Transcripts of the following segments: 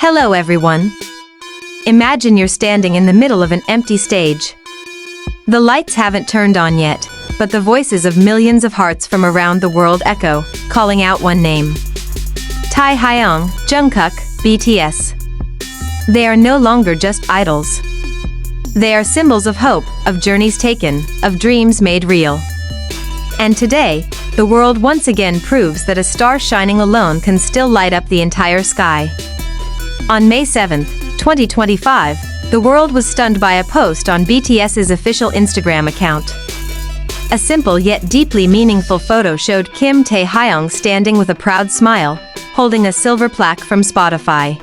Hello everyone. Imagine you're standing in the middle of an empty stage. The lights haven't turned on yet, but the voices of millions of hearts from around the world echo, calling out one name. Taehyung, Jungkook, BTS. They are no longer just idols. They are symbols of hope, of journeys taken, of dreams made real. And today, the world once again proves that a star shining alone can still light up the entire sky. On May 7, 2025, the world was stunned by a post on BTS's official Instagram account. A simple yet deeply meaningful photo showed Kim Taehyung standing with a proud smile, holding a silver plaque from Spotify.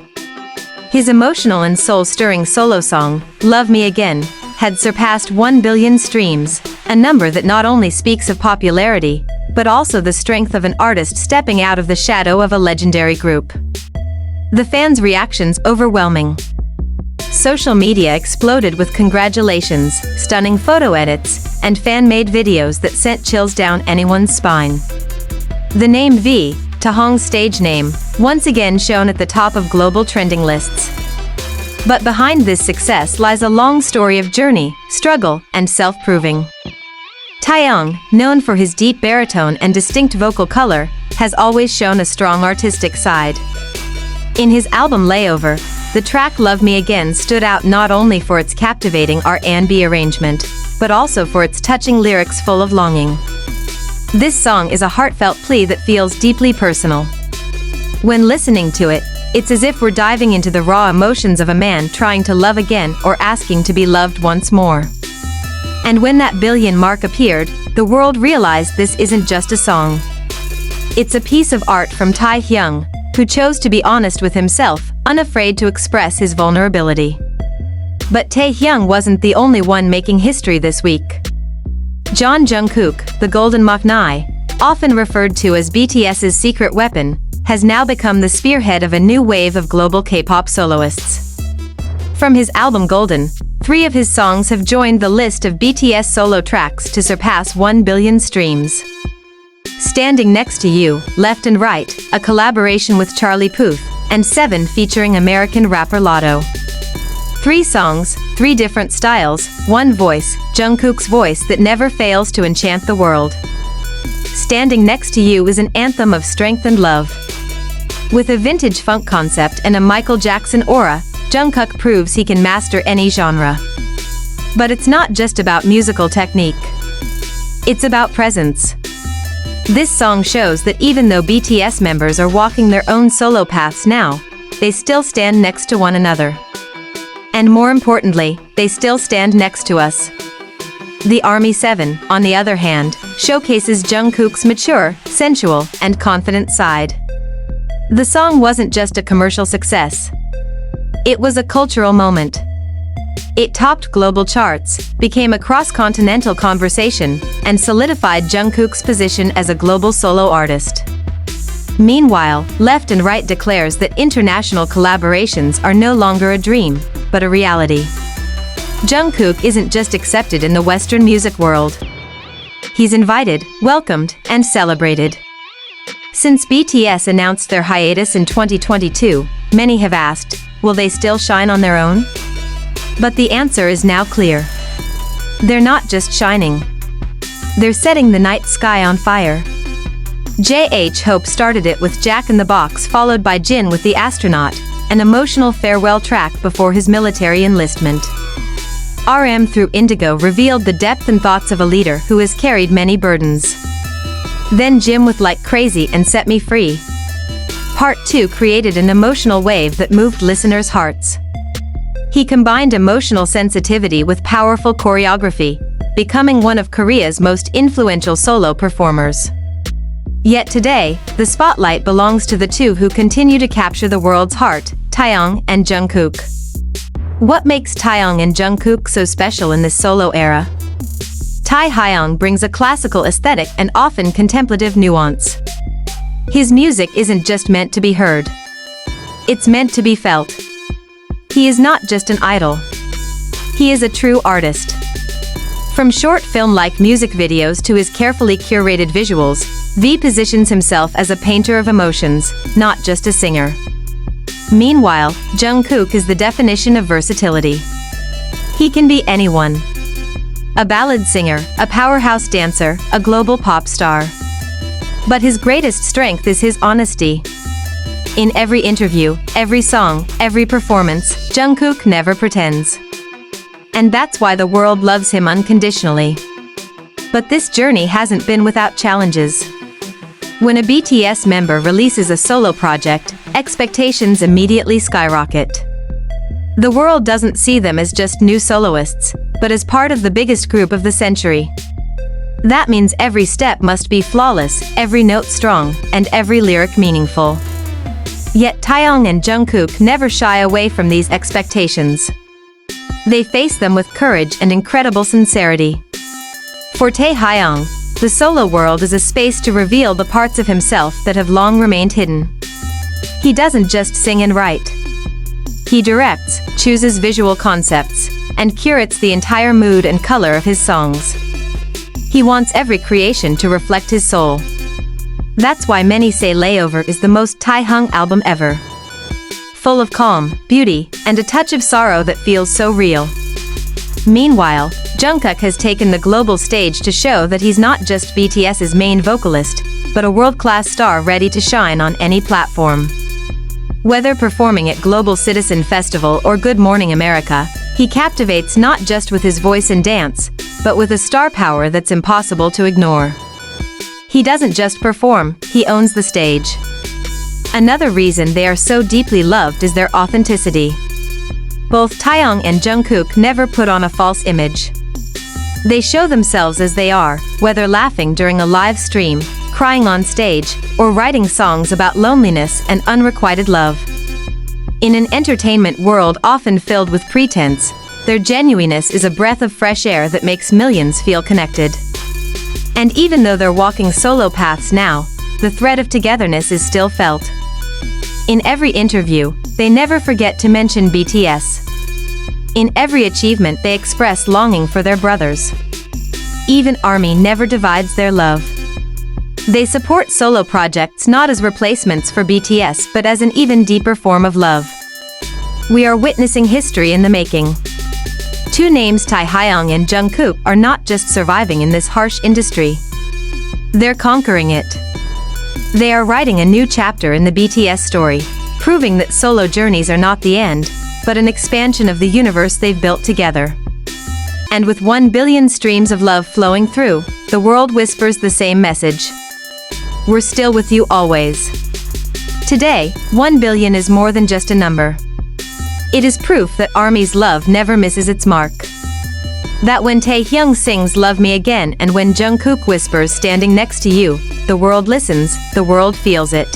His emotional and soul-stirring solo song, Love Me Again, had surpassed 1 billion streams, a number that not only speaks of popularity, but also the strength of an artist stepping out of the shadow of a legendary group. The fans' reactions overwhelming. Social media exploded with congratulations, stunning photo edits, and fan-made videos that sent chills down anyone's spine. The name V, Taehyung's stage name, once again shone at the top of global trending lists. But behind this success lies a long story of journey, struggle, and self-proving. Taehyung, known for his deep baritone and distinct vocal color, has always shown a strong artistic side. In his album Layover, the track Love Me Again stood out not only for its captivating R&B arrangement, but also for its touching lyrics full of longing. This song is a heartfelt plea that feels deeply personal. When listening to it, it's as if we're diving into the raw emotions of a man trying to love again or asking to be loved once more. And when that billion mark appeared, the world realized this isn't just a song. It's a piece of art from Taehyung, who chose to be honest with himself, unafraid to express his vulnerability. But Taehyung wasn't the only one making history this week. Jungkook, the Golden Maknae, often referred to as BTS's secret weapon, has now become the spearhead of a new wave of global K-pop soloists. From his album Golden, 3 of his songs have joined the list of BTS solo tracks to surpass 1 billion streams. Standing Next to You, Left and Right, a collaboration with Charlie Puth, and 7 featuring American rapper Lotto. 3 songs, 3 different styles, 1 voice, Jungkook's voice that never fails to enchant the world. Standing Next to You is an anthem of strength and love. With a vintage funk concept and a Michael Jackson aura, Jungkook proves he can master any genre. But it's not just about musical technique. It's about presence. This song shows that even though BTS members are walking their own solo paths now, they still stand next to one another. And more importantly, they still stand next to us. The ARMY 7, on the other hand, showcases Jungkook's mature, sensual, and confident side. The song wasn't just a commercial success. It was a cultural moment. It topped global charts, became a cross-continental conversation, and solidified Jungkook's position as a global solo artist. Meanwhile, Left and Right declares that international collaborations are no longer a dream, but a reality. Jungkook isn't just accepted in the Western music world. He's invited, welcomed, and celebrated. Since BTS announced their hiatus in 2022, many have asked, will they still shine on their own? But the answer is now clear. They're not just shining. They're setting the night sky on fire. J-Hope started it with Jack in the Box, followed by Jin with The Astronaut, an emotional farewell track before his military enlistment. RM through Indigo revealed the depth and thoughts of a leader who has carried many burdens. Then Jim with Like Crazy and Set Me Free. Part 2 created an emotional wave that moved listeners' hearts. He combined emotional sensitivity with powerful choreography, becoming one of Korea's most influential solo performers. Yet today, the spotlight belongs to the 2 who continue to capture the world's heart, Taehyung and Jungkook. What makes Taehyung and Jungkook so special in this solo era? Taehyung brings a classical aesthetic and often contemplative nuance. His music isn't just meant to be heard. It's meant to be felt. He is not just an idol. He is a true artist. From short film-like music videos to his carefully curated visuals, V positions himself as a painter of emotions, not just a singer. Meanwhile, Jungkook is the definition of versatility. He can be anyone. A ballad singer, a powerhouse dancer, a global pop star. But his greatest strength is his honesty. In every interview, every song, every performance, Jungkook never pretends. And that's why the world loves him unconditionally. But this journey hasn't been without challenges. When a BTS member releases a solo project, expectations immediately skyrocket. The world doesn't see them as just new soloists, but as part of the biggest group of the century. That means every step must be flawless, every note strong, and every lyric meaningful. Yet Taeyong and Jungkook never shy away from these expectations. They face them with courage and incredible sincerity. For Taeyong, the solo world is a space to reveal the parts of himself that have long remained hidden. He doesn't just sing and write. He directs, chooses visual concepts, and curates the entire mood and color of his songs. He wants every creation to reflect his soul. That's why many say Layover is the most Taeyong album ever. Full of calm, beauty, and a touch of sorrow that feels so real. Meanwhile, Jungkook has taken the global stage to show that he's not just BTS's main vocalist, but a world-class star ready to shine on any platform. Whether performing at Global Citizen Festival or Good Morning America, he captivates not just with his voice and dance, but with a star power that's impossible to ignore. He doesn't just perform, he owns the stage. Another reason they are so deeply loved is their authenticity. Both Taeyong and Jungkook never put on a false image. They show themselves as they are, whether laughing during a live stream, crying on stage, or writing songs about loneliness and unrequited love. In an entertainment world often filled with pretense, their genuineness is a breath of fresh air that makes millions feel connected. And even though they're walking solo paths now, the thread of togetherness is still felt. In every interview, they never forget to mention BTS. In every achievement they express longing for their brothers. Even ARMY never divides their love. They support solo projects not as replacements for BTS but as an even deeper form of love. We are witnessing history in the making. Two names, Taeyong and Jungkook, are not just surviving in this harsh industry. They're conquering it. They are writing a new chapter in the BTS story, proving that solo journeys are not the end, but an expansion of the universe they've built together. And with 1 billion streams of love flowing through, the world whispers the same message. We're still with you always. Today, 1 billion is more than just a number. It is proof that ARMY's love never misses its mark. That when Taehyung sings Love Me Again and when Jungkook whispers Standing Next to You, the world listens, the world feels it.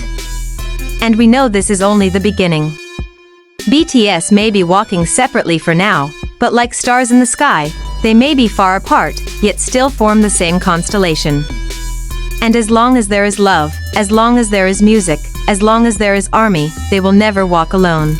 And we know this is only the beginning. BTS may be walking separately for now, but like stars in the sky, they may be far apart, yet still form the same constellation. And as long as there is love, as long as there is music, as long as there is ARMY, they will never walk alone.